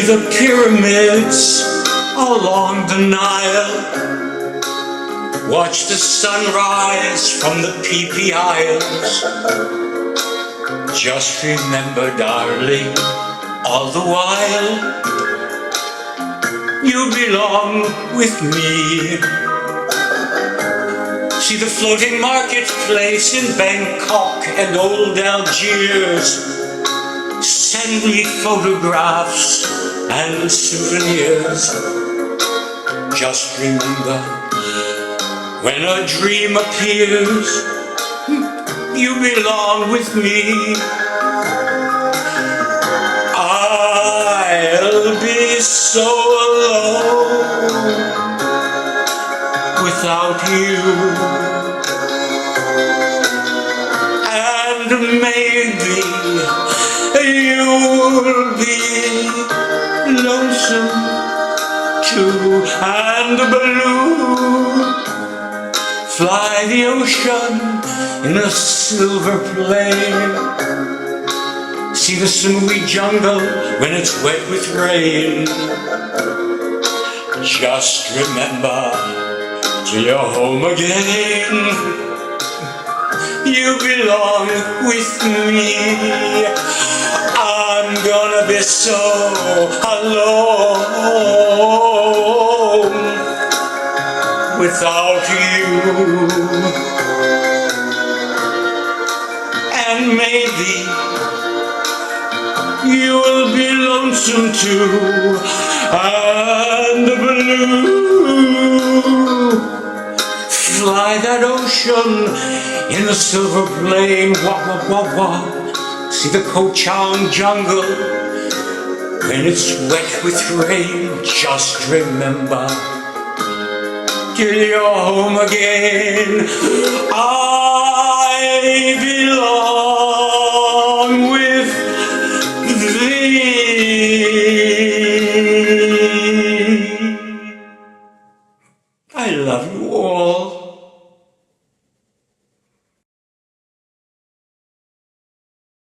the pyramids along the Nile. Watch the sunrise from the Phi Isles. Just remember, darling, all the while, you belong with me. See the floating marketplace in Bangkok and old Algiers. Send me photographs and souvenirs. Just remember, when a dream appears, you belong with me. I'll be so alone without you, and maybe you'll be lonesome too, and blue. Fly the ocean in a silver plane. See the snowy jungle when it's wet with rain. Just remember, till you're home again, you belong with me. I'm gonna be so alone without you, and maybe you'll be lonesome too, and blue. Fly that ocean in the silver plane, wah wah wah wah. See the Koh-Chang jungle when it's wet with rain. Just remember, till you're home again,